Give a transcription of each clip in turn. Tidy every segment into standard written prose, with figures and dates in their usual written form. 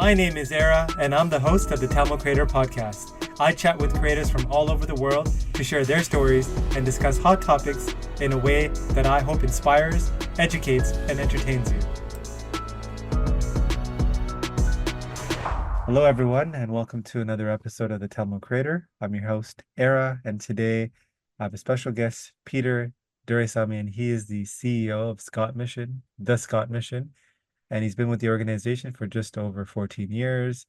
My name is Era, and I'm the host of the Tamil Creator Podcast. I chat with creators from all over the world to share their stories and discuss hot topics in a way that I hope inspires, educates, and entertains you. Hello, everyone, and welcome to another episode of the Tamil Creator. I'm your host, Era, and today I have a special guest, Peter Duresami, and he is the CEO of Scott Mission, the Scott Mission, and he's been with the organization for just over 14 years.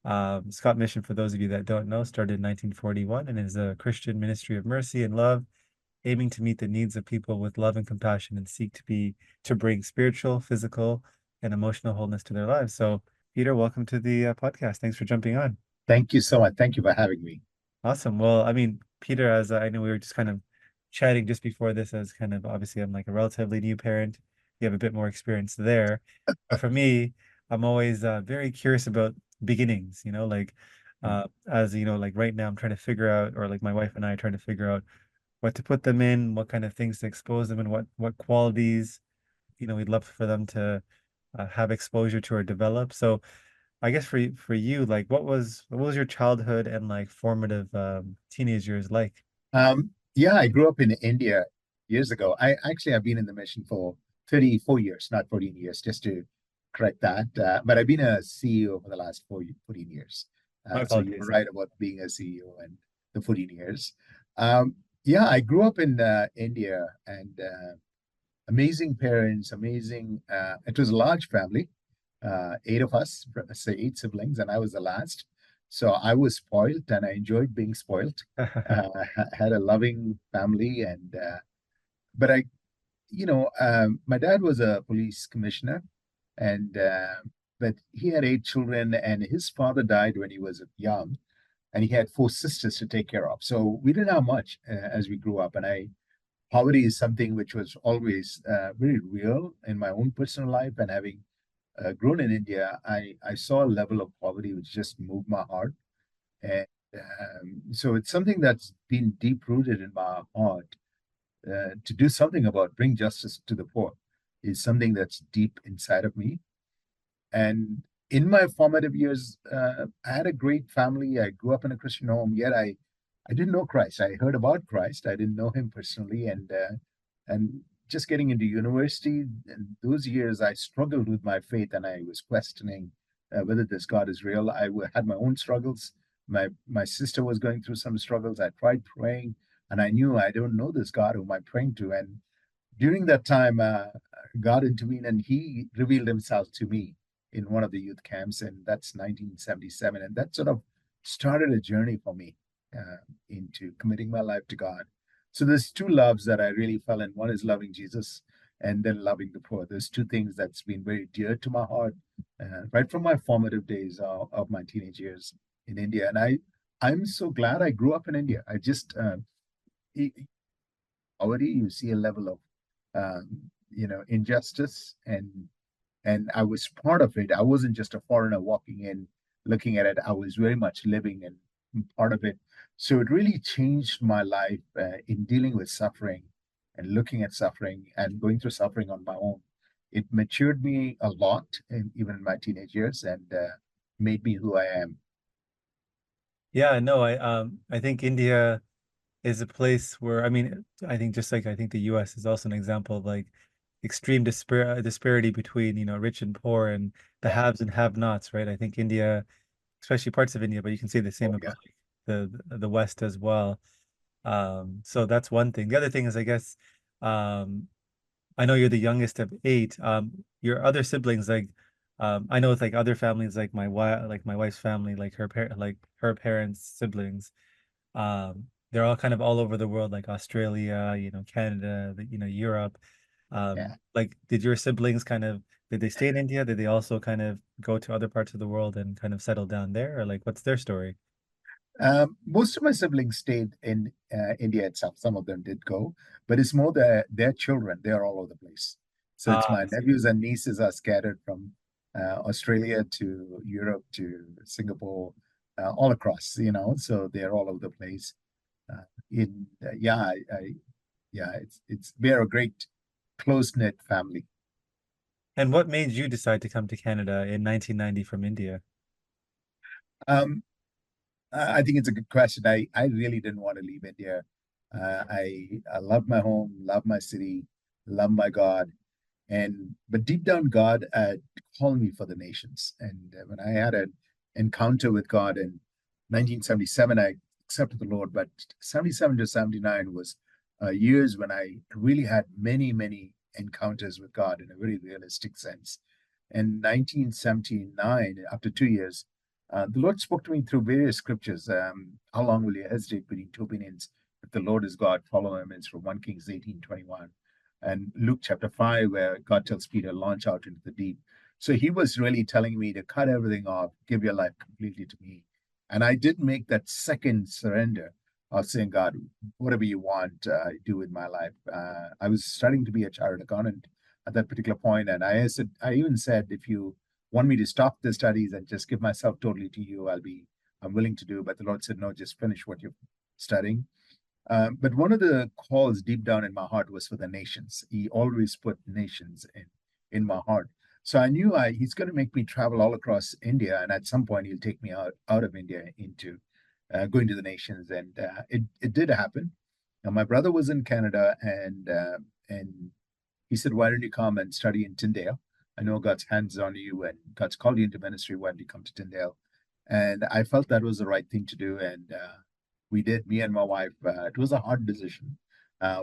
Scott Mission, for those of you that don't know, started in 1941 and is a Christian ministry of mercy and love, aiming to meet the needs of people with love and compassion and seek to bring spiritual, physical, and emotional wholeness to their lives. So, Peter, welcome to the podcast. Thanks for jumping on. Thank you so much. Thank you for having me. Awesome. Well, I mean, Peter, as I know we were just kind of chatting just before this, as kind of obviously I'm like a relatively new parent. You have a bit more experience there. But for me, I'm always very curious about beginnings, as you know, like right now I'm trying to figure out, or like my wife and I are trying to figure out what to put them in, what kind of things to expose them in, what qualities, we'd love for them to have exposure to or develop. So I guess for you, like what was your childhood and like formative teenage years like? Yeah, I grew up in India years ago. I've been in the mission for 34 years, not 14 years, just to correct that. But I've been a CEO for the last 14 years. My So you're apologies. right about being a CEO and the 14 years. Yeah, I grew up in India and amazing parents, amazing. It was a large family, eight of us, say eight siblings, and I was the last. So I was spoiled, and I enjoyed being spoiled. Had a loving family, and but my dad was a police commissioner, and but he had eight children, and his father died when he was young, and he had four sisters to take care of. So we didn't have much as we grew up, and I poverty is something which was always very real in my own personal life, and having grown in India, I saw a level of poverty which just moved my heart. And so it's something that's been deep rooted in my heart. To do something about bring justice to the poor is something that's deep inside of me. And in my formative years, I had a great family. I grew up in a Christian home, yet I didn't know Christ. I heard about Christ. I didn't know him personally. And just getting into university, and those years, I struggled with my faith and I was questioning whether this God is real. Had my own struggles. My sister was going through some struggles. I tried praying, and I knew I don't know this God whom I'm praying to. And during that time, God intervened and He revealed Himself to me in one of the youth camps, and that's 1977. And that sort of started a journey for me into committing my life to God. So there's two loves that I really fell in. One is loving Jesus, and then loving the poor. There's two things that's been very dear to my heart, right from my formative days of my teenage years in India. And I'm so glad I grew up in India. I just already you see a level of injustice, and I was part of it. I wasn't just a foreigner walking in, looking at it. I was very much living and part of it. So it really changed my life in dealing with suffering and looking at suffering and going through suffering on my own. It matured me a lot, even in my teenage years, and made me who I am. Yeah, no, I think India is a place where, I mean, I think just like I think the US is also an example of like extreme disparity between, rich and poor and the Yeah. haves and have-nots, right? I think India, especially parts of India, but you can say the same Oh, about yeah. like the West as well. So that's one thing. The other thing is, I guess, um, I know you're the youngest of eight. Your other siblings, like, I know with like other families, like my wife's family, like like her parents' siblings, they're all kind of all over the world, like Australia, Canada, Europe. Yeah. Like, did your siblings did they stay in India? Did they also kind of go to other parts of the world and kind of settle down there, or like, what's their story? Most of my siblings stayed in India itself. Some of them did go, but it's more their children. They are all over the place. So it's Ah, my I see. nephews and nieces are scattered from Australia to Europe to Singapore, all across. So they're all over the place. In Yeah, yeah, it's we're a great close knit family. And what made you decide to come to Canada in 1990 from India? Um, I think it's a good question. I really didn't want to leave India. I love my home, love my city, love my God, and but deep down, God called me for the nations. And when I had an encounter with God in 1977, I accepted the Lord. But 77 to 79 was years when I really had many encounters with God in a very realistic sense. In 1979, after 2 years, the Lord spoke to me through various scriptures. How long will you hesitate between two opinions? If the Lord is God, follow him. It's from 1 Kings 18:21. And Luke chapter 5, where God tells Peter, launch out into the deep. So he was really telling me to cut everything off, give your life completely to me. And I did make that second surrender of saying, God, whatever you want, do with my life. I was studying to be a chartered accountant at that particular point, and I even said, if you want me to stop the studies and just give myself totally to you, I'm willing to do. But the Lord said, no, just finish what you're studying. But one of the calls deep down in my heart was for the nations. He always put nations in my heart. So I knew he's going to make me travel all across India, and at some point he'll take me out of India into going to the nations, and it did happen. Now, my brother was in Canada, and he said, "Why don't you come and study in Tyndale? I know God's hands on you, and God's called you into ministry. Why don't you come to Tyndale?" And I felt that was the right thing to do, and we did. Me and my wife. It was a hard decision.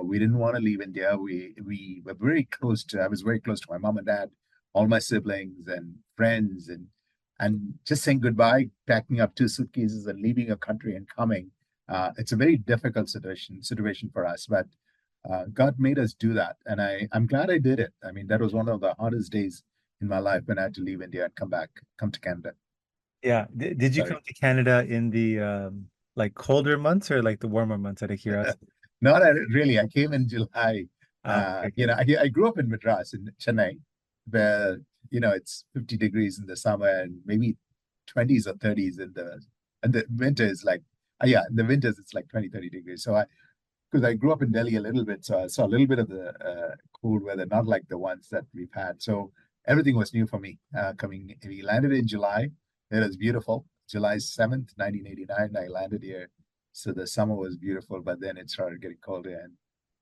We didn't want to leave India. We were very close to. I was very close to my mom and dad, all my siblings and friends, and just saying goodbye, packing up two suitcases and leaving a country and coming. It's a very difficult situation for us, but God made us do that, and I'm glad I did it. I mean, that was one of the hardest days in my life when I had to leave India and come to Canada. Yeah. Did you Sorry. come to Canada in the like colder months or like the warmer months out of curiosity? Not really. I came in July. Okay, You okay. know, I grew up in Madras in Chennai, where it's 50 degrees in the summer and maybe 20s or 30s and the winter is like yeah, in the winters it's like 20, 30 degrees. So I because I grew up in Delhi a little bit, so I saw a little bit of the cold weather, not like the ones that we've had. So everything was new for me. We landed in July. It was beautiful. July 7th, 1989, I landed here. So the summer was beautiful, but then it started getting colder and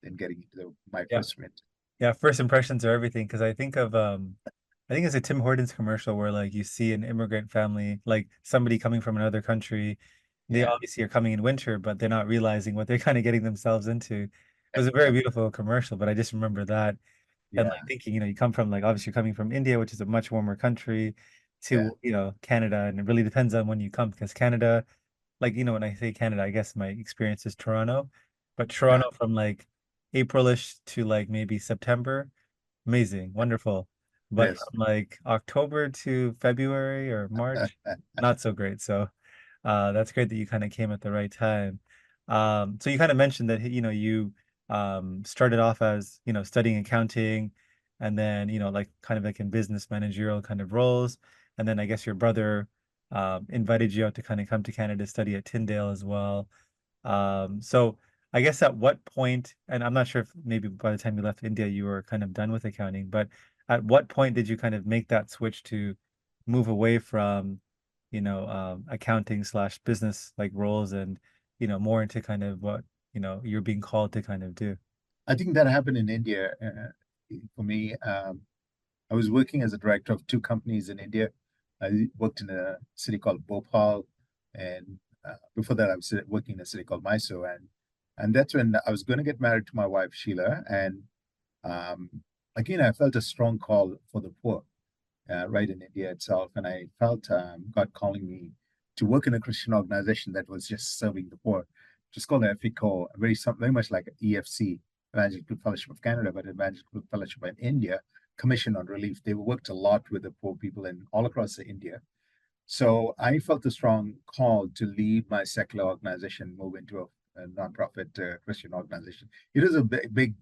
then getting into my Yeah. first winter. Yeah, first impressions are everything because I think it's a Tim Hortons commercial where like you see an immigrant family, like somebody coming from another country. They Yeah, obviously are coming in winter, but they're not realizing what they're kind of getting themselves into. It was a very beautiful commercial, but I just remember that and yeah, like thinking, you come from like obviously you're coming from India, which is a much warmer country, yeah, to, Canada, and it really depends on when you come because Canada, like, when I say Canada, I guess my experience is Toronto, but yeah. Toronto from like Aprilish to like maybe September, amazing, wonderful. But Yes. from like October to February or March, not so great. So that's great that you kind of came at the right time. So you kind of mentioned that, you started off as, studying accounting and then, like kind of like in business managerial kind of roles. And then I guess your brother invited you out to kind of come to Canada to study at Tyndale as well. So I guess at what point, and I'm not sure if maybe by the time you left India, you were kind of done with accounting, but at what point did you kind of make that switch to move away from, accounting slash business like roles and, more into kind of what, you're being called to kind of do? I think that happened in India for me. I was working as a director of two companies in India. I worked in a city called Bhopal, and before that, I was working in a city called Mysore, and that's when I was going to get married to my wife Sheila. And um, again, I felt a strong call for the poor, right in India itself, and I felt God calling me to work in a Christian organization that was just serving the poor, just called EFICO, very much like EFC, Evangelical Fellowship of Canada, but Evangelical Fellowship in India, Commission on Relief. They worked a lot with the poor people in all across India. So I felt a strong call to leave my secular organization, move into a nonprofit Christian organization. It is a big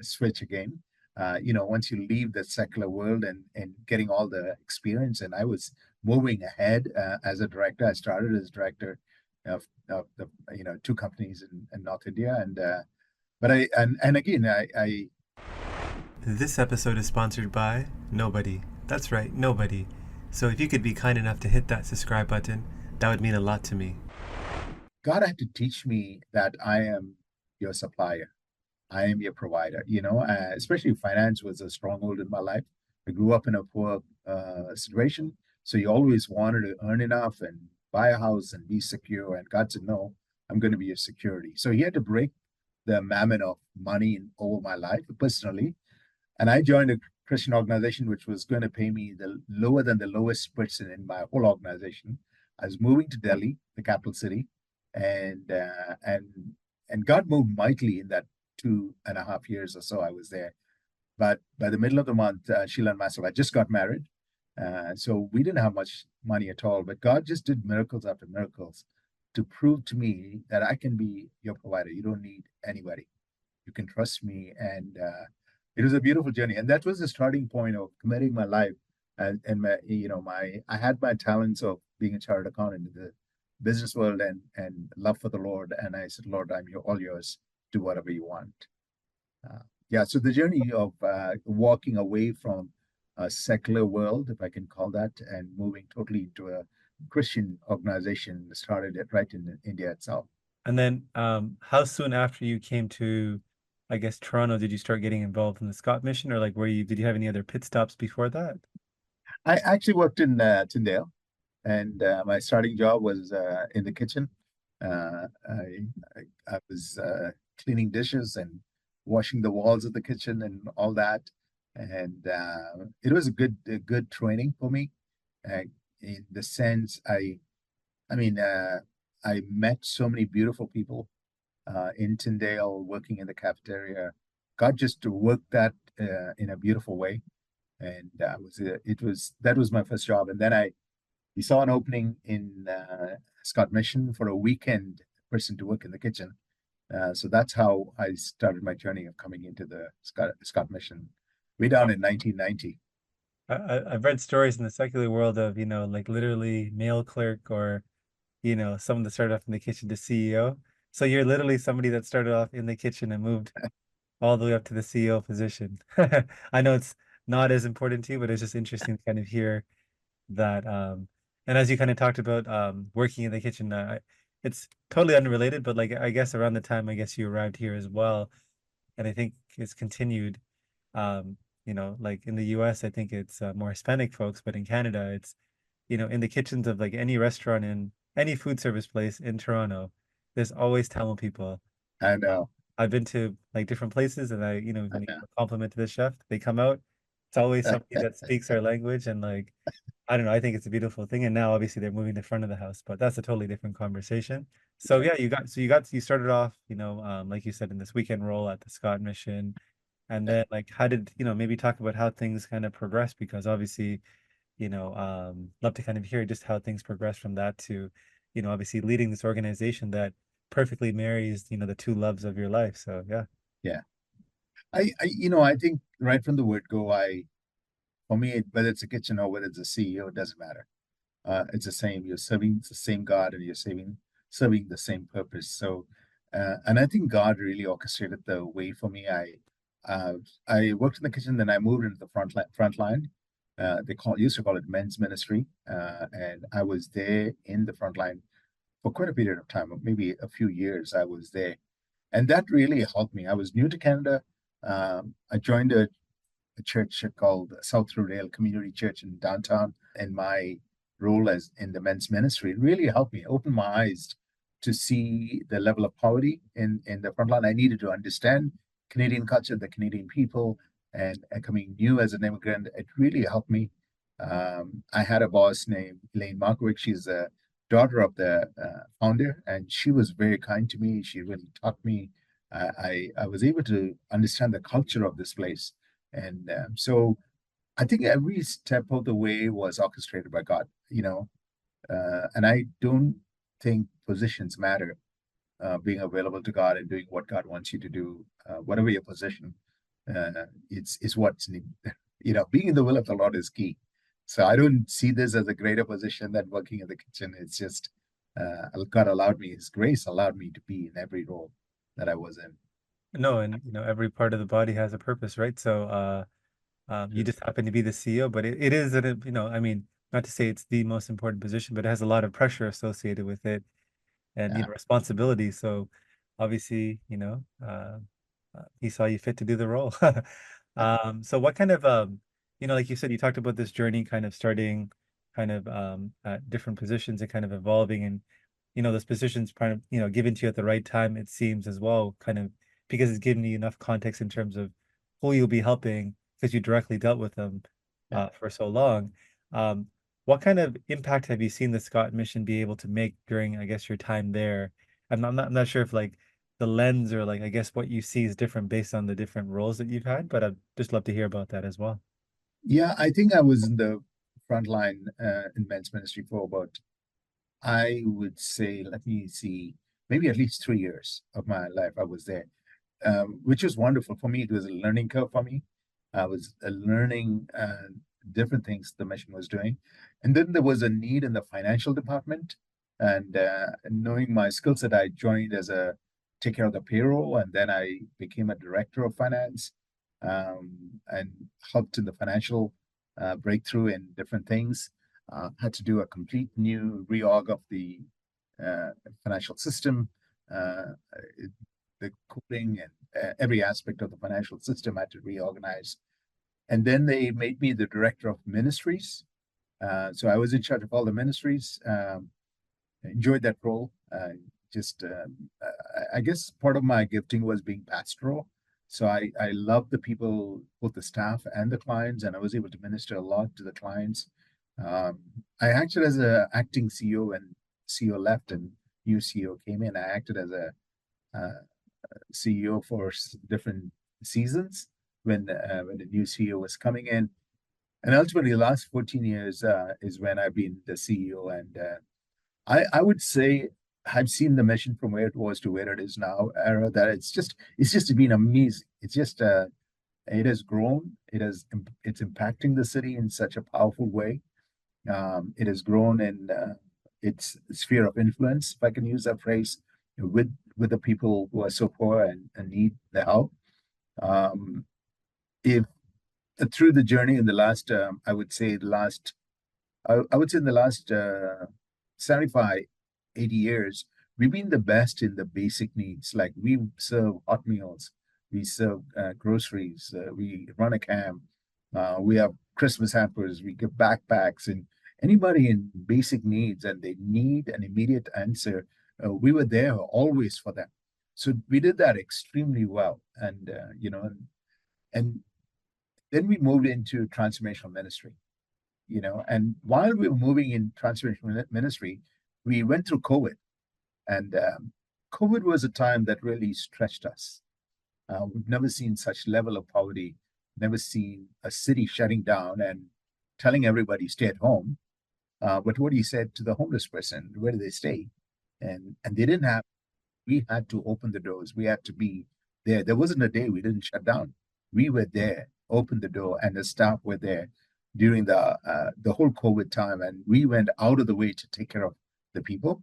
switch again. Once you leave the secular world and getting all the experience, and I was moving ahead as a director. I started as director of the two companies in North India, and but I and again I This episode is sponsored by nobody. That's right, nobody. So if you could be kind enough to hit that subscribe button, That would mean a lot to me. God had to teach me that I am your supplier. I am your provider. Especially finance was a stronghold in my life. I grew up in a poor situation, so you always wanted to earn enough and buy a house and be secure. And God said, "No, I'm going to be your security." So He had to break the mammon of money over my life personally. And I joined a Christian organization which was going to pay me the lower than the lowest person in my whole organization. I was moving to Delhi, the capital city, and God moved mightily in that 2.5 years or so I was there. But by the middle of the month, Sheila and myself, I just got married. So we didn't have much money at all, but God just did miracles after miracles to prove to me that I can be your provider. You don't need anybody. You can trust me. And it was a beautiful journey. And that was the starting point of committing my life. And I had my talents of being a chartered accountant in the business world and love for the Lord. And I said, Lord, all yours. Do whatever you want. Yeah, so the journey of walking away from a secular world, if I can call that, and moving totally into a Christian organization started it right in India itself. And then, how soon after you came to, I guess, Toronto, did you start getting involved in the Scott mission, or like, did you have any other pit stops before that? I actually worked in Tyndale, and my starting job was in the kitchen. I was cleaning dishes and washing the walls of the kitchen and all that. And it was a good training for me, uh, in the sense I mean, I met so many beautiful people in Tyndale working in the cafeteria. God just worked that in a beautiful way, and that was my first job. And then we saw an opening in Scott Mission for a weekend person to work in the kitchen. So that's how I started my journey of coming into the Scott Mission way down in 1990. I've read stories in the secular world of, like literally mail clerk or, someone that started off in the kitchen to CEO. So you're literally somebody that started off in the kitchen and moved all the way up to the CEO position. I know it's not as important to you, but it's just interesting to kind of hear that. And as you kind of talked about working in the kitchen, it's totally unrelated, but like I guess around the time I guess you arrived here as well, and I think it's continued. Um, like in the US, I think it's more Hispanic folks, but in Canada, it's, in the kitchens of like any restaurant in any food service place in Toronto, there's always Tamil people. I know. I've been to like different places and when you give a compliment to the chef, they come out. It's always somebody that speaks our language and like, I don't know, I think it's a beautiful thing. And now obviously they're moving the front of the house, but that's a totally different conversation. So Yeah. yeah, you started off, like you said, in this weekend role at the Scott Mission. And Yeah. then like how did, maybe talk about how things kind of progressed because obviously, love to kind of hear just how things progress from that to, obviously leading this organization that perfectly marries, the two loves of your life. So yeah. Yeah. I think right from the word go, for me, whether it's a kitchen or whether it's a CEO, it doesn't matter. It's the same. You're serving the same God and you're serving the same purpose. So, and I think God really orchestrated the way for me. Uh, I worked in the kitchen, then I moved into the front line. Used to call it men's ministry, and I was there in the front line for quite a period of time, maybe a few years. I was there, and that really helped me. I was new to Canada. I joined a church called South Rudale Community Church in downtown, and my role as in the men's ministry really helped me open my eyes to see the level of poverty in the front line. I needed to understand Canadian culture, the Canadian people, and coming new as an immigrant, it really helped me. I had a boss named Elaine Markovic. She's a daughter of the founder, and she was very kind to me. She really taught me. I was able to understand the culture of this place, and so I think every step of the way was orchestrated by God. And I don't think positions matter. Being available to God and doing what God wants you to do, whatever your position, it's what's needed. Being in the will of the Lord is key. So I don't see this as a greater position than working in the kitchen. It's just God allowed me, His grace allowed me to be in every role that I was in. No, and every part of the body has a purpose, right? So you True. just happen to be the CEO, but it is I mean, not to say it's the most important position, but it has a lot of pressure associated with it and, Yeah. responsibility. So obviously, he saw you fit to do the role. So what kind of, like you said, you talked about this journey kind of starting kind of at different positions and kind of evolving and, those positions kind of, given to you at the right time, it seems as well, kind of because it's given you enough context in terms of who you'll be helping because you directly dealt with them Yeah. for so long. Um, what kind of impact have you seen the Scott mission be able to make during, I guess, your time there? I'm not sure if like the lens or like I guess what you see is different based on the different roles that you've had, but I'd just love to hear about that as well. Yeah, I think I was in the front line in men's ministry for about, I would say, let me see, maybe at least 3 years of my life I was there, which was wonderful for me. It was a learning curve for me. I was learning different things the mission was doing. And then there was a need in the financial department. And knowing my skill set, I joined as a take care of the payroll. And then I became a director of finance and helped in the financial breakthrough in different things. Had to do a complete new reorg of the uh, financial system, uh, the coding and every aspect of the financial system had to reorganize. And then they made me the director of ministries. So I was in charge of all the ministries. Enjoyed that role. I guess part of my gifting was being pastoral. So I love the people, both the staff and the clients, and I was able to minister a lot to the clients. Um, I acted as an acting CEO when CEO left and new CEO came in. I acted as a CEO for different seasons when the new CEO was coming in, and ultimately the last 14 years is when I've been the CEO, and I would say I've seen the mission from where it was to where it is now. Era that it's just been amazing. It has grown. It's impacting the city in such a powerful way. It has grown in its sphere of influence, if I can use that phrase, with the people who are so poor and need the help. Um, if through the journey in the last, I would say in the last 75, 80 years, we've been the best in the basic needs. Like we serve hot meals, we serve groceries, we run a camp, we have Christmas hampers, we give backpacks, and anybody in basic needs and they need an immediate answer, we were there always for them. So we did that extremely well, and then we moved into transformational ministry, and while we were moving in transformational ministry, we went through COVID, and COVID was a time that really stretched us. We've never seen such level of poverty, never seen a city shutting down and telling everybody stay at home. But what he said to the homeless person, where do they stay? And they didn't have. We had to open the doors. We had to be there. There wasn't a day we didn't shut down. We were there, opened the door, and the staff were there during the whole COVID time, and we went out of the way to take care of the people.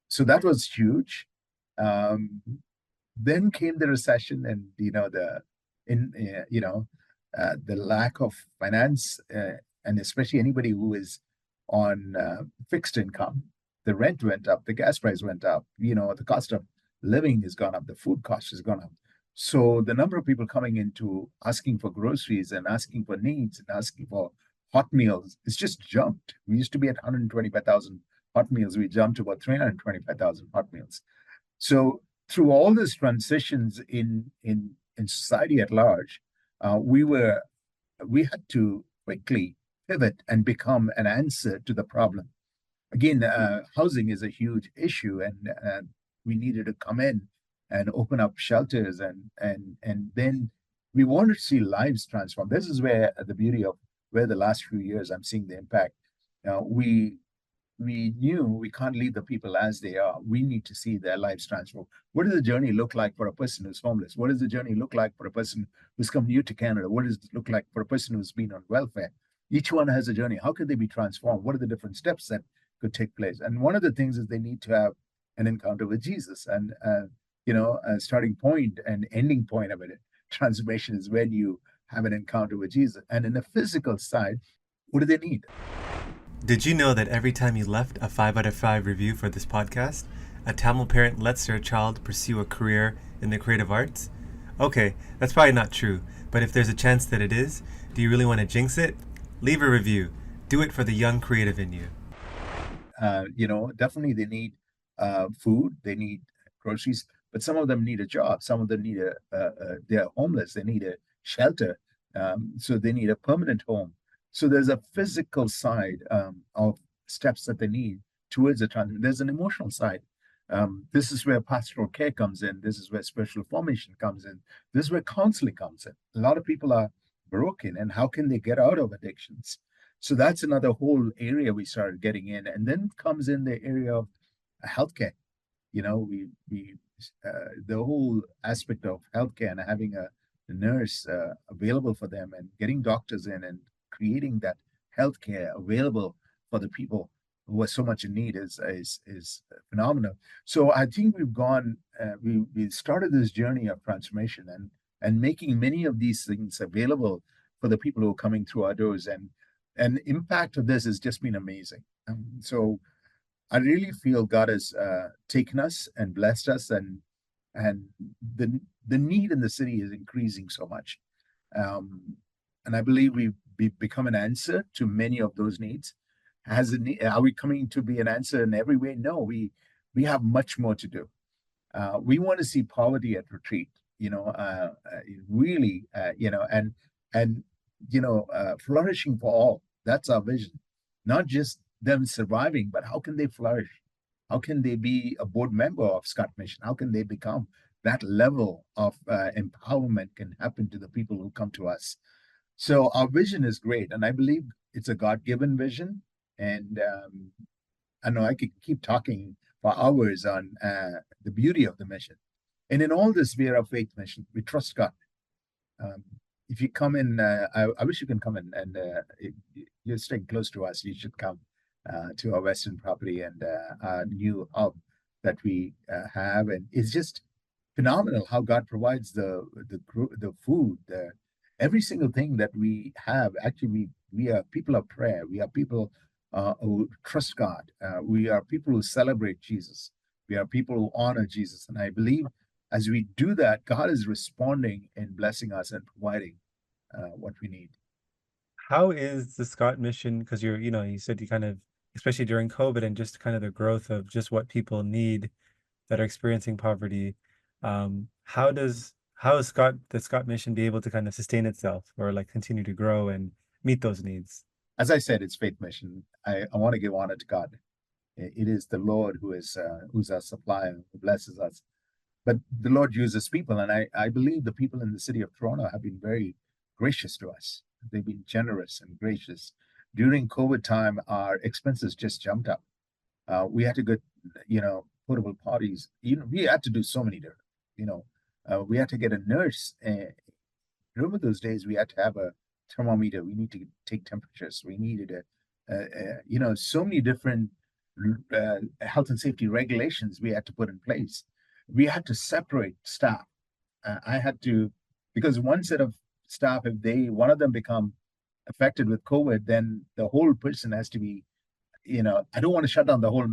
So that was huge. Um, then came the recession, and in the lack of finance, and especially anybody who is on fixed income. The rent went up, the gas price went up, the cost of living has gone up, the food cost has gone up. So the number of people coming into asking for groceries and asking for needs and asking for hot meals, it's just jumped. We used to be at 125,000 hot meals. We jumped to about 325,000 hot meals. So through all these transitions in society at large, we had to quickly pivot and become an answer to the problem. Again, housing is a huge issue, and we needed to come in and open up shelters, and then we wanted to see lives transform. This is where the beauty of where the last few years I'm seeing the impact. We knew we can't leave the people as they are. We need to see their lives transform. What does the journey look like for a person who's homeless? What does the journey look like for a person who's come new to Canada? What does it look like for a person who's been on welfare? Each one has a journey. How can they be transformed? What are the different steps that could take place? And one of the things is they need to have an encounter with Jesus. And, a starting point and ending point of it, transformation is when you have an encounter with Jesus. And in the physical side, what do they need? Did you know that every time you left a 5 out of 5 review for this podcast, a Tamil parent lets their child pursue a career in the creative arts? Okay, that's probably not true, but if there's a chance that it is, do you really want to jinx it? Leave a review. Do it for the young creative in you. Definitely they need food, they need groceries, but some of them need a job. Some of them need they're homeless, they need a shelter. So they need a permanent home. So there's a physical side of steps that they need towards the transition. There's an emotional side. This is where pastoral care comes in. This is where spiritual formation comes in. This is where counseling comes in. A lot of people are broken, and how can they get out of addictions? So that's another whole area we started getting in, and then comes in the area of healthcare. We the whole aspect of healthcare and having a nurse available for them, and getting doctors in, and creating that healthcare available for the people who are so much in need is phenomenal. So I think we started this journey of transformation, and making many of these things available for the people who are coming through our doors, and the impact of this has just been amazing. So I really feel God has taken us and blessed us, and the need in the city is increasing so much, um, and I believe we've become an answer to many of those needs. Are we coming to be an answer in every way? No, we have much more to do. We want to see poverty at retreat, really, and flourishing for all. That's our vision. Not just them surviving, but how can they flourish? How can they be a board member of Scott Mission? How can they become that level of empowerment can happen to the people who come to us? So our vision is great, and I believe it's a God-given vision. And I know I could keep talking for hours on the beauty of the mission. And in all this, we are a faith mission. We trust God. Um, if you come in, I wish you can come in, and you're staying close to us. You should come to our Western property and our new hub that we have, and it's just phenomenal how God provides the food, every single thing that we have. Actually, we are people of prayer. We are people who trust God. We are people who celebrate Jesus. We are people who honor Jesus, and I believe as we do that, God is responding and blessing us and providing what we need. How is the Scott mission? Because you said you kind of, especially during COVID and just kind of the growth of just what people need that are experiencing poverty. How is the Scott mission be able to kind of sustain itself or like continue to grow and meet those needs? As I said, it's faith mission. I want to give honor to God. It is the Lord who's our supplier, who blesses us. But the Lord uses people, and I believe the people in the city of Toronto have been very gracious to us. They've been generous and gracious. During COVID time, our expenses just jumped up. We had to get, portable parties. We had to do so many different, we had to get a nurse. Remember those days? We had to have a thermometer. We need to take temperatures. We needed so many different health and safety regulations we had to put in place. We had to separate staff. I had to, because one set of staff, if one of them become affected with COVID, then the whole person has to be, I don't want to shut down the whole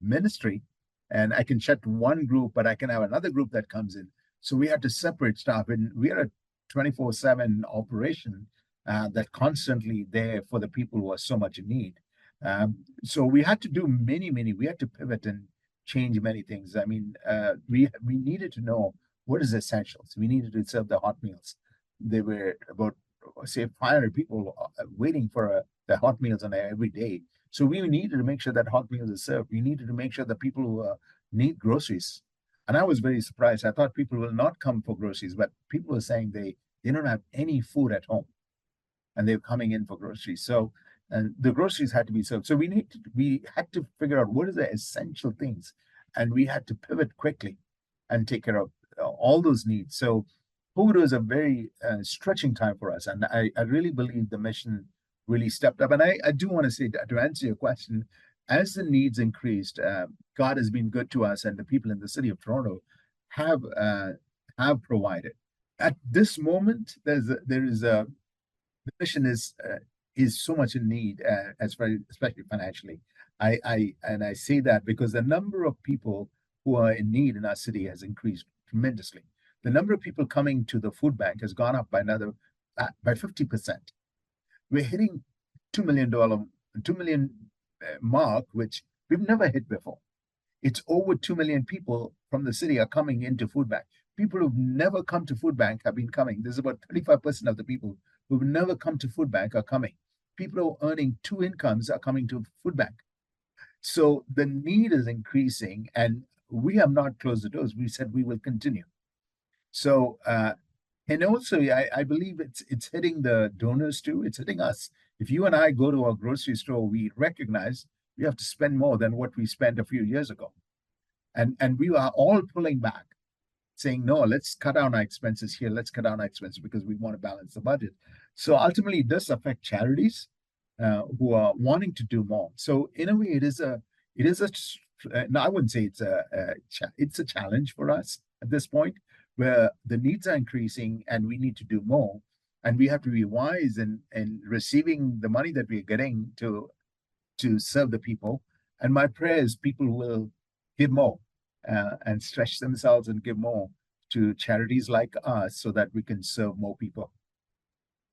ministry, and I can shut one group, but I can have another group that comes in. So we had to separate staff, and we are a 24/7 operation that constantly there for the people who are so much in need. So we had to do we had to pivot and change many things. I mean, we needed to know what is essentials. We needed to serve the hot meals. There were about, say, 500 people waiting for the hot meals on every day. So we needed to make sure that hot meals is served. We needed to make sure that people who need groceries. And I was very surprised. I thought people will not come for groceries, but people were saying they don't have any food at home, and they're coming in for groceries. So, and the groceries had to be served. So we had to figure out what are the essential things, and we had to pivot quickly and take care of all those needs. So COVID was a very stretching time for us, and I really believe the mission really stepped up. And I do want to say, to answer your question, as the needs increased, God has been good to us, and the people in the city of Toronto have uh, have provided. At this moment, the mission is is so much in need, especially financially. I say that because the number of people who are in need in our city has increased tremendously. The number of people coming to the food bank has gone up by another by 50%. We're hitting $2 million, 2 million mark, which we've never hit before. It's over 2 million people from the city are coming into food bank. People who've never come to food bank have been coming. There's about 35% of the people who've never come to food bank are coming. People who are earning two incomes are coming to food bank. So the need is increasing, and we have not closed the doors. We said we will continue. So and also I believe it's hitting the donors too. It's hitting us. If you and I go to a grocery store, we recognize we have to spend more than what we spent a few years ago. And we are all pulling back, saying, no, let's cut down our expenses here. Let's cut down our expenses because we want to balance the budget. So ultimately, it does affect charities who are wanting to do more. So in a way, it is a no, I wouldn't say it's a challenge for us at this point, where the needs are increasing and we need to do more, and we have to be wise in receiving the money that we're getting to serve the people. And my prayer is people will give more and stretch themselves and give more to charities like us so that we can serve more people.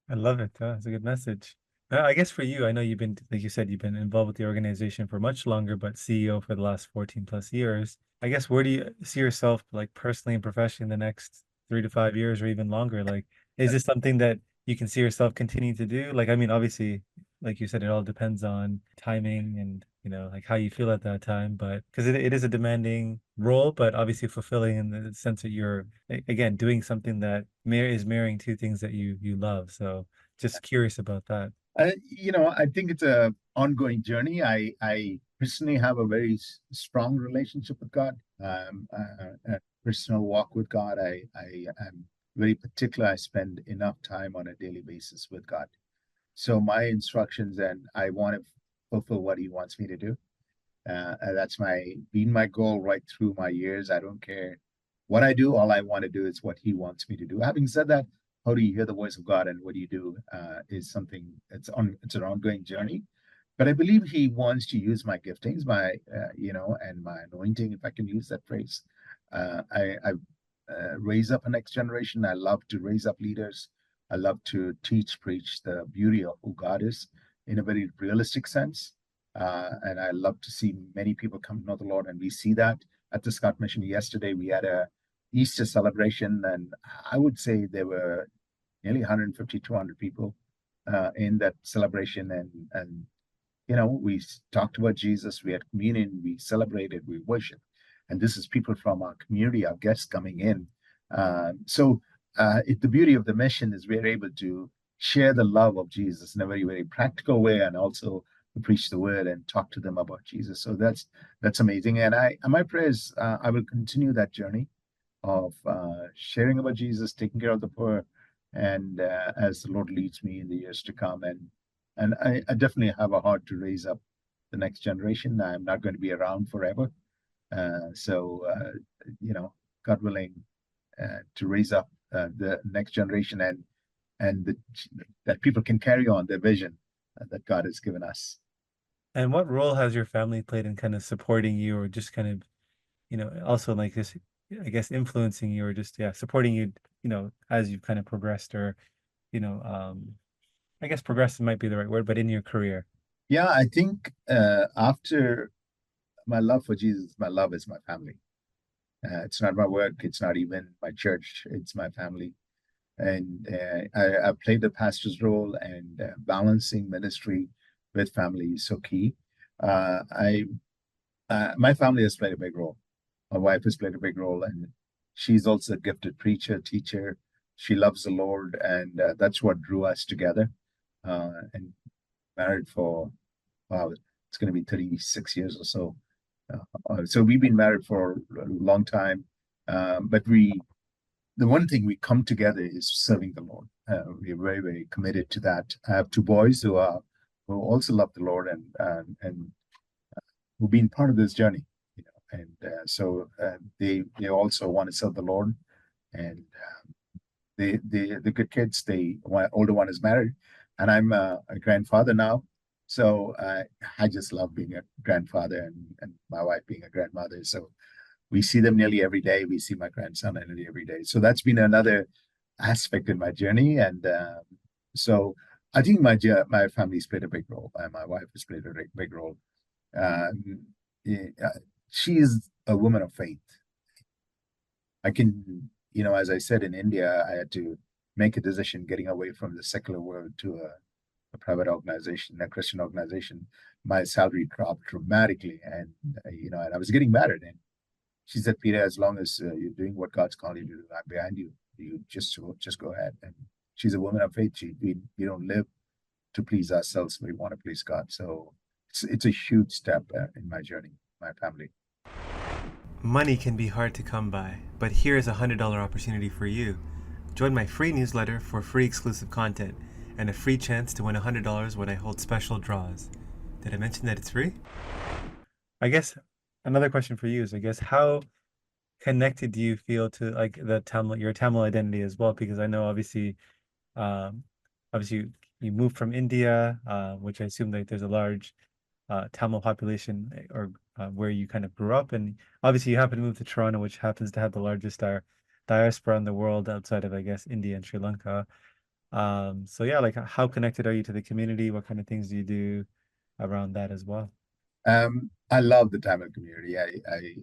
I love it. It's a good message. I guess for you, I know you've been, like you said, you've been involved with the organization for much longer, but CEO for the last 14 plus years. I guess where do you see yourself, like personally and professionally, in the next 3 to 5 years or even longer? Like, is this something that you can see yourself continuing to do? Like, I mean, obviously, like you said, it all depends on timing and, like how you feel at that time. But because it is a demanding role, but obviously fulfilling in the sense that you're, again, doing something that is marrying two things that you love. So just curious about that. I think it's a ongoing journey. I personally have a very strong relationship with God, a personal walk with God. I am very particular. I spend enough time on a daily basis with God. So my instructions, and I want to fulfill what He wants me to do. And that's been my goal right through my years. I don't care what I do. All I want to do is what He wants me to do. Having said that, how do you hear the voice of God and what do you do is something it's an ongoing journey. But I believe He wants to use my giftings, and my anointing, if I can use that phrase. I raise up a next generation. I love to raise up leaders. I love to teach, preach the beauty of who God is in a very realistic sense. And I love to see many people come to know the Lord. And we see that at the Scott Mission. Yesterday, we had a Easter celebration, and I would say there were nearly 150, 200 people in that celebration. And we talked about Jesus, we had communion, we celebrated, we worshiped. And this is people from our community, our guests coming in. The beauty of the mission is we're able to share the love of Jesus in a very, very practical way, and also to preach the word and talk to them about Jesus. So that's amazing. And my prayer is I will continue that journey of sharing about Jesus, taking care of the poor, and as the Lord leads me in the years to come. And I definitely have a heart to raise up the next generation. I'm not going to be around forever. God willing, to raise up the next generation and that people can carry on their vision that God has given us. And what role has your family played in kind of supporting you or just kind of, also like this, I guess, influencing you or just, yeah, supporting you, as you've kind of progressed or, you know, um, I guess progressive might be the right word, but in your career. Yeah, I think after my love for Jesus, my love is my family. It's not my work. It's not even my church. It's my family. And I played the pastor's role, and balancing ministry with family is so key. My family has played a big role. My wife has played a big role, and she's also a gifted preacher, teacher. She loves the Lord, and that's what drew us together. And married for, wow, it's going to be 36 years or so. So we've been married for a long time, but the one thing we come together is serving the Lord. We're very, very committed to that. I have two boys who also love the Lord and who've been part of this journey. They also want to serve the Lord, and the good kids. The older one is married, and I'm a grandfather now. So I just love being a grandfather and my wife being a grandmother. So we see them nearly every day. We see my grandson nearly every day. So that's been another aspect in my journey. And so I think my family's played a big role. My wife has played a big role. Um, yeah, she is a woman of faith. I can, as I said in India, I had to make a decision getting away from the secular world to a private organization, a Christian organization. My salary dropped dramatically, and and I was getting married. And she said, Peter, as long as you're doing what God's called you to do, I'm behind you. You just go ahead. And she's a woman of faith. We don't live to please ourselves. We want to please God. So it's a huge step in my journey, my family. Money can be hard to come by, but here is a $100 opportunity for you. Join my free newsletter for free exclusive content and a free chance to win $100 when I hold special draws. Did I mention that it's free? I guess another question for you is, I guess, how connected do you feel to like the Tamil, your Tamil identity as well? Because I know um, obviously you moved from India, which I assume that there's a large Tamil population or where you kind of grew up, and obviously you happen to move to Toronto, which happens to have the largest diaspora in the world outside of, I guess, India and Sri Lanka. So yeah, like how connected are you to the community? What kind of things do you do around that as well? I love the Tamil community. I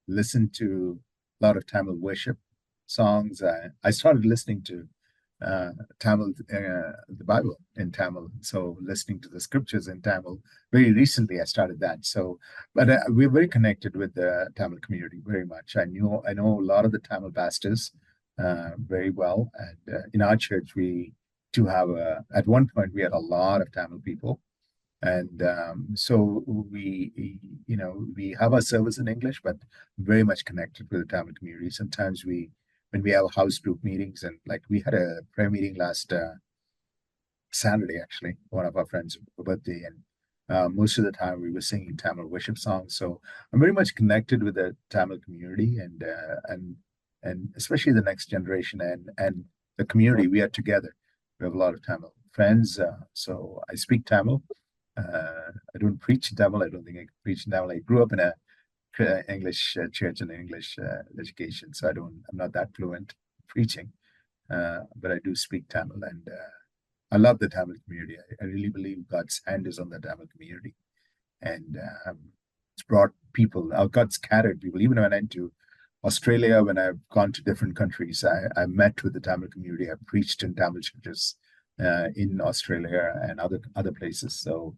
listen to a lot of Tamil worship songs. I started listening to Tamil, the Bible in Tamil. So listening to the scriptures in Tamil. Very recently, I started that. So, but we're very connected with the Tamil community very much. I know a lot of the Tamil pastors very well, and in our church we do have at one point we had a lot of Tamil people, and so we have our service in English, but very much connected with the Tamil community. Sometimes when we have house group meetings, and like we had a prayer meeting last Saturday, actually, one of our friends' birthday, and most of the time we were singing Tamil worship songs. So I'm very much connected with the Tamil community, and especially the next generation and the community. We are together. We have a lot of Tamil friends, so I speak Tamil. I don't preach in Tamil. I don't think I can preach in Tamil. I grew up in a English church and English education, so I'm not that fluent preaching, but I do speak Tamil, and I love the Tamil community. I really believe God's hand is on the Tamil community, and it's brought people. God scattered people. Even when I went to Australia, when I've gone to different countries, I met with the Tamil community. I preached in Tamil churches in Australia and other places. So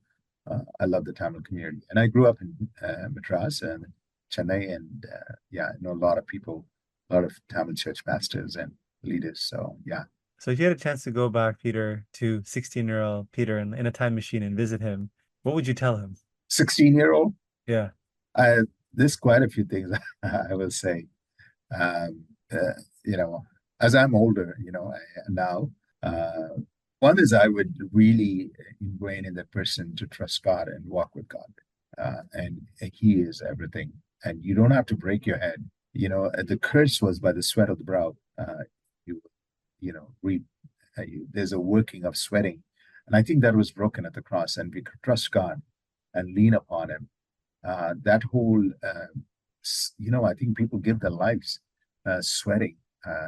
I love the Tamil community, and I grew up in Madras and Chennai, and yeah, I know a lot of people, a lot of Tamil church pastors and leaders. So yeah, So if you had a chance to go back, Peter, to 16-year-old Peter in a time machine and visit him, what would you tell him? 16-year-old. Yeah. I There's quite a few things I will say. Um, uh, you know, as I'm older, now, uh, one is I would really ingrain in the person to trust God and walk with God. And He is everything. And you don't have to break your head. The curse was by the sweat of the brow. You, read, there's a working of sweating. And I think that was broken at the cross. And we could trust God and lean upon Him. That whole, I think people give their lives sweating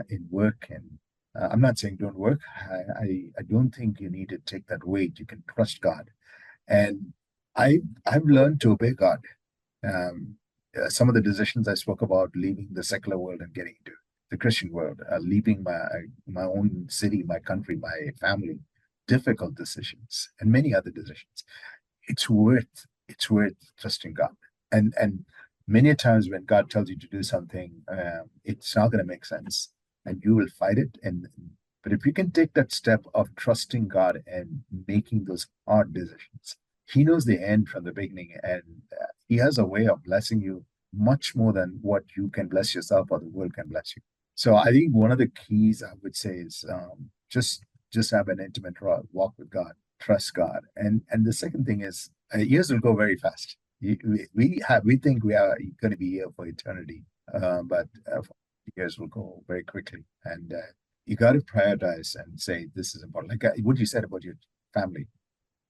in work. And I'm not saying don't work. I don't think you need to take that weight. You can trust God. And I've learned to obey God. Um, some of the decisions I spoke about, leaving the secular world and getting into the Christian world, leaving my own city, my country, my family, difficult decisions, and many other decisions. It's worth trusting God. And many times when God tells you to do something, it's not going to make sense, and you will fight it. And but if you can take that step of trusting God and making those hard decisions, He knows the end from the beginning, and He has a way of blessing you much more than what you can bless yourself or the world can bless you. So I think one of the keys I would say is just have an intimate walk with God, trust God, and the second thing is years will go very fast. We think we are going to be here for eternity, but years will go very quickly, and you got to prioritize and say this is important. Like what you said about your family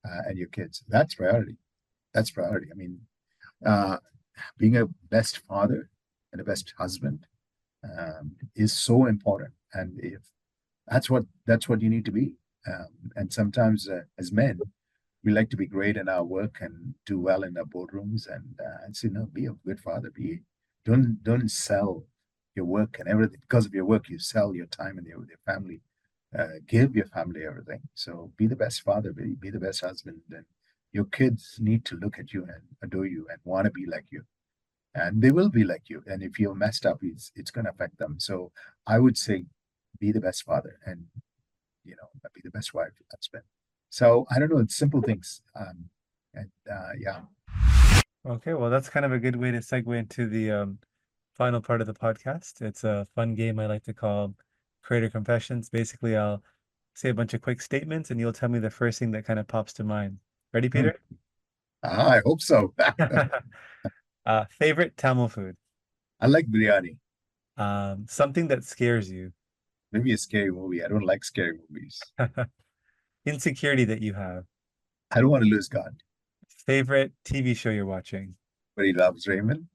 and your kids, that's priority. That's priority. I mean, uh, being a best father and a best husband is so important, and if that's what you need to be. And sometimes, as men, we like to be great in our work and do well in our boardrooms, and say, no, be a good father. Be don't sell your work and everything because of your work. You sell your time and your family. Give your family everything. So be the best father. Be the best husband, and your kids need to look at you and adore you and want to be like you, and they will be like you. And if you're messed up, it's going to affect them. So I would say, be the best father, and be the best wife, husband. So I don't know, it's simple things. And yeah. Okay, well, that's kind of a good way to segue into the final part of the podcast. It's a fun game I like to call Creator Confessions. Basically, I'll say a bunch of quick statements and you'll tell me the first thing that kind of pops to mind. Ready, Hmm. Peter? I hope so. Favorite Tamil food? I like biryani. Something that scares you. Maybe a scary movie. I don't like scary movies. Insecurity that you have. I don't want to lose God, Favorite TV show you're watching. but he loves Raymond.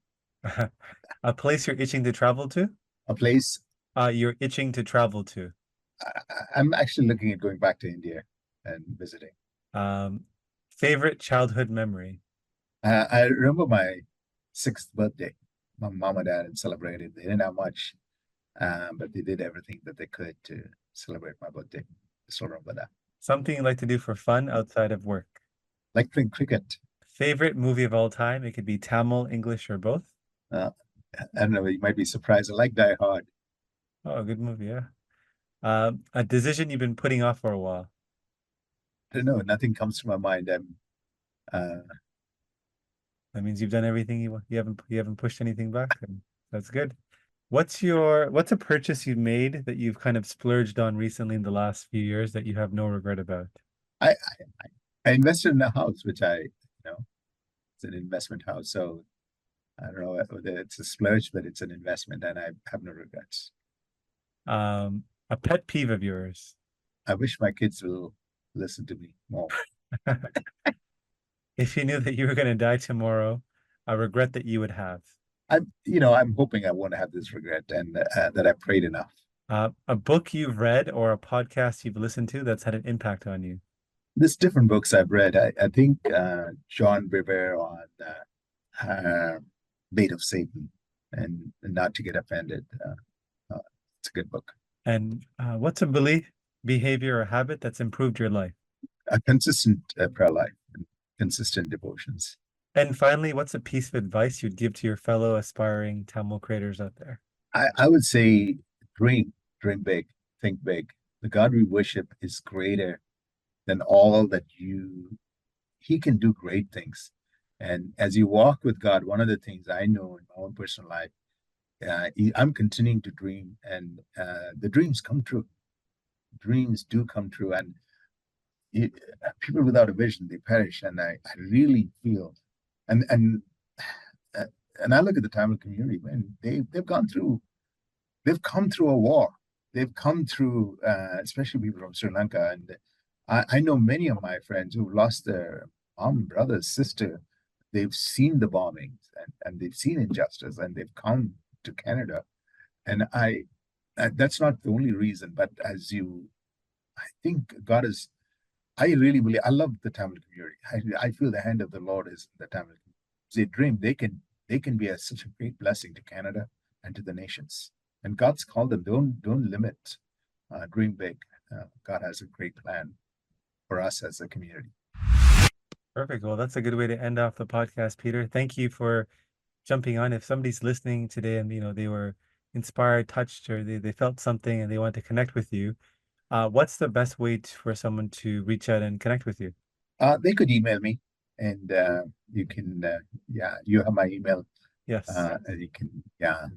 A place you're itching to travel to. A place. You're itching to travel to. I'm actually looking at going back to India and visiting. Um, Favorite childhood memory. I remember my sixth birthday. My mom and dad had celebrated. They didn't have much, but they did everything that they could to celebrate my birthday. I still remember that. Something you like to do for fun outside of work. Like playing cricket. Favorite movie of all time. It could be Tamil, English, or both. Uh, I don't know, you might be surprised. I like Die Hard. Oh, good movie, yeah. A decision you've been putting off for a while. I don't know, nothing comes to my mind. Uh, That means you've done everything you haven't pushed anything back, and that's good. What's a purchase you made that you've kind of splurged on recently in the last few years that you have no regret about? I, I invested in a house, which it's an investment house. So I don't know whether it's a splurge, but it's an investment, and I have no regrets. A pet peeve of yours. I wish my kids will listen to me more. If you knew that you were going to die tomorrow, a regret that you would have. I'm hoping I won't have this regret, and that I prayed enough. A book you've read or a podcast you've listened to that's had an impact on you. There's different books I've read. I think John Bevere on uh, Bait of Satan and Not to Get Offended. It's a good book. And what's a belief, behavior, or habit that's improved your life? A consistent prayer life and consistent devotions. And finally, what's a piece of advice you'd give to your fellow aspiring Tamil creators out there? I would say dream big, think big. The God we worship is greater than all that he can do great things. And as you walk with God, one of the things I know in my own personal life, I'm continuing to dream, and the dreams come true. Dreams do come true, and it, people without a vision, they perish. And I really feel, and uh, and I look at the Tamil community, man, they've come through a war. They've come through, especially people from Sri Lanka, and I know many of my friends who've lost their mom, brother, sister. They've seen the bombings, and they've seen injustice, and they've come to Canada. And that's not the only reason, but I think God is. I really believe. I love the Tamil community. I feel the hand of the Lord is in the Tamil community. They dream they can be such a great blessing to Canada and to the nations. And God's called them. Don't limit. Dream big. God has a great plan for us as a community. Perfect. Well, that's a good way to end off the podcast, Peter. Thank you for jumping on. If somebody's listening today and they were inspired, touched, or they felt something and they want to connect with you, what's the best way for someone to reach out and connect with you? They could email me, and you can. Yeah, you have my email. Yes. And you can. Yeah,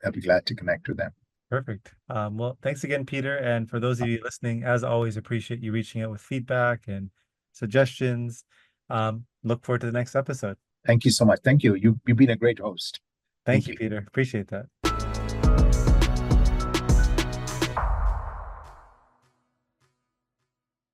I'll be glad to connect with them. Perfect. Well, thanks again, Peter. And for those of you listening, as always, appreciate you reaching out with feedback and suggestions. Look forward to the next episode. Thank you so much. Thank you. You've been a great host. Thank Thank you, you. Peter. Appreciate that.